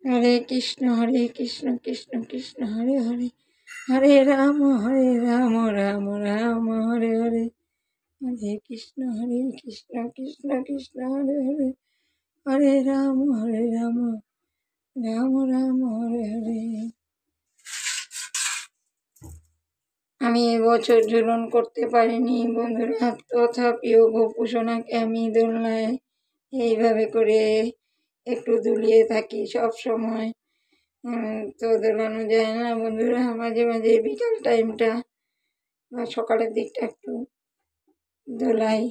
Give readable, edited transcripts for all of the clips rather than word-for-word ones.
হরে কৃষ্ণ কৃষ্ণ কৃষ্ণ হরে হরে, হরে রাম রাম রাম হরে হরে, হরে কৃষ্ণ কৃষ্ণ কৃষ্ণ হরে হরে, হরে রাম রাম রাম হরে হরে। আমি এবছর ঝুলন করতে পারিনি বন্ধুরা, তথাপিও গোপুসোনাকে আমি দোলনায় এইভাবে করে একটু দুলিয়ে থাকি সব সময়। তো দোলানো যায় না বন্ধুরা, মাঝে মাঝে বিকাল টাইমটা বা সকালের দিকটা একটু দোলাই।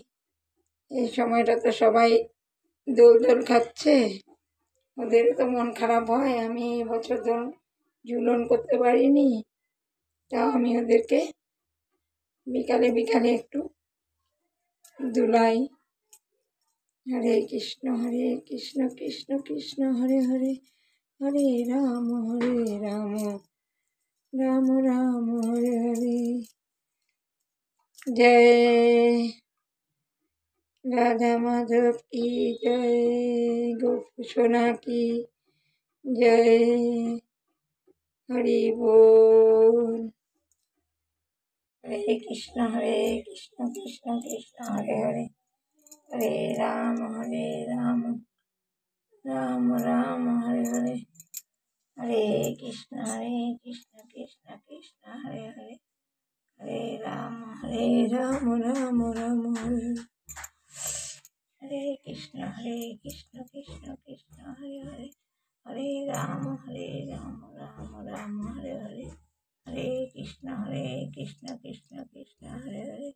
এই সময়টা তো সবাই দোল খাচ্ছে, ওদেরও তো মন খারাপ হয়। আমি এবছর ঝুলন করতে পারিনি, তাও আমি ওদেরকে বিকালে একটু দুলাই। হরে কৃষ্ণ কৃষ্ণ কৃষ্ণ হরে হরে, হরে রাম রাম রাম হরে হরে। জয় রাধা মাধব কি জয়, গোপুসোনা কি জয়, হরি बोल। हरे कृष्ण कृष्ण कृष्ण हरे हरे, हरे राम राम राम हरे हरे, हरे कृष्ण कृष्ण कृष्ण हरे हरे, हरे राम राम राम हरे हरे, हरे कृष्ण कृष्ण कृष्ण हरे हरे, हरे राम राम राम हरे हरे, हरे कृष्ण कृष्ण कृष्ण हरे हरे,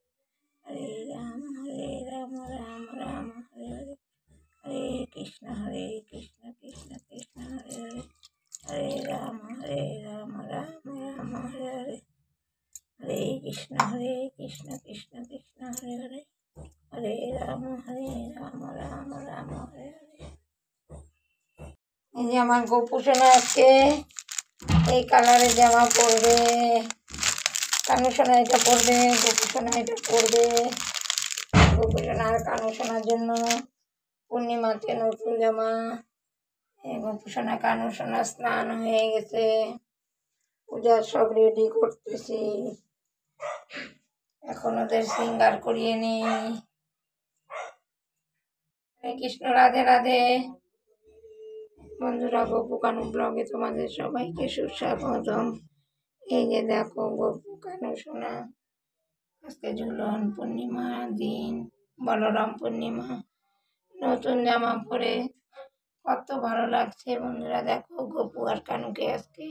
हरे राम राम राम हरे हरे, हरे कृष्ण कृष्ण कृष्ण हरे हरे, हरे राम राम राम हरे हरे, हरे कृष्ण कृष्ण कृष्ण हरे हरे, हरे राम राम राम हरे हरे। এই যে আমার গোপুসোনা আজকে এই কালারের জামা পরবে, কানুসোনা এটা পরবে, গোপুসোনা এটা পরবে। গোপুসোনা আর কানুসোনার জন্য পূর্ণিমাতে নতুন জামা। গোপুসোনা কানুসোনা স্নান হয়ে গেছে, পূজার সব রেডি করতেছি। এখন ওদের শৃঙ্গার করিয়ে নিই। হরে কৃষ্ণ, রাধে রাধে বন্ধুরা। গপু কানু ব্লগে তোমাদের সবাইকে সুস্বাগতম। এই যে দেখো গপু কানুসোনা, আজকে ঝুলন পূর্ণিমা দিন, বলরাম পূর্ণিমা, নতুন জামা পরে কত ভালো লাগছে বন্ধুরা। দেখো গপু আর কানুকে আজকে,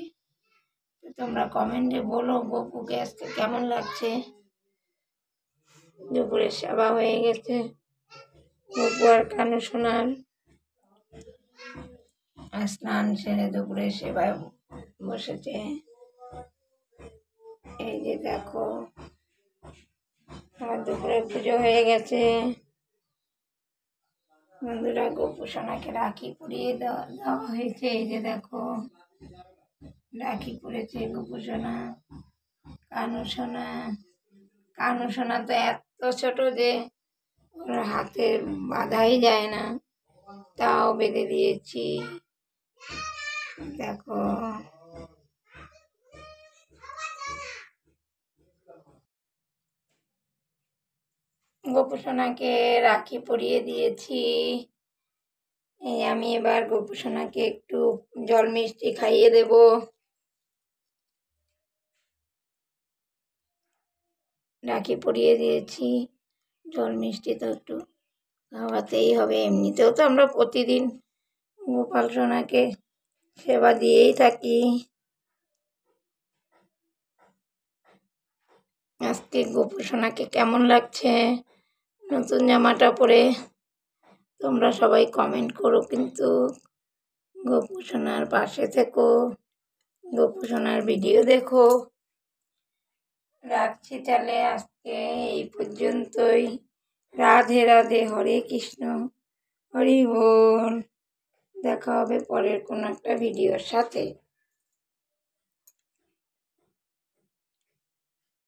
তোমরা কমেন্টে বলো গপুকে আজকে কেমন লাগছে। দুপুরের সেবা হয়ে গেছে, গপু আর কানুসোনার স্নান সেরে দুপুরের সেবায় বসেছে। এই যে দেখো আমার দুপুরে পুজো হয়ে গেছে বন্ধুরা। গোপুসোনাকে রাখি পরিয়ে দেওয়া হয়েছে। এই যে দেখো রাখি পরেছে গোপুসোনা। কানুসোনা তো এত ছোট যে ওর হাতে বাঁধাই যায় না, তাও বেঁধে দিয়েছি। দেখো গোপুসোনাকে রাখি পরিয়ে দিয়েছি। এই আমি এবার গোপুসোনাকে একটু জল মিষ্টি খাইয়ে দেব। রাখি পরিয়ে দিয়েছি, জল মিষ্টি তো একটু খাওয়াতেই হবে। এমনিতেও তো আমরা প্রতিদিন গোপাল সোনাকে সেবা দিয়েই থাকি। আজকে গোপুসোনাকে কেমন লাগছে নতুন জামাটা পরে, তোমরা সবাই কমেন্ট করো কিন্তু। গোপুসোনার পাশে থেকো, গোপুসোনার ভিডিও দেখো। রাখছি তাহলে আজকে এই পর্যন্তই। রাধে রাধে, হরে কৃষ্ণ, হরি बोल। দেখা হবে পরের কোনো একটা ভিডিওর সাথে।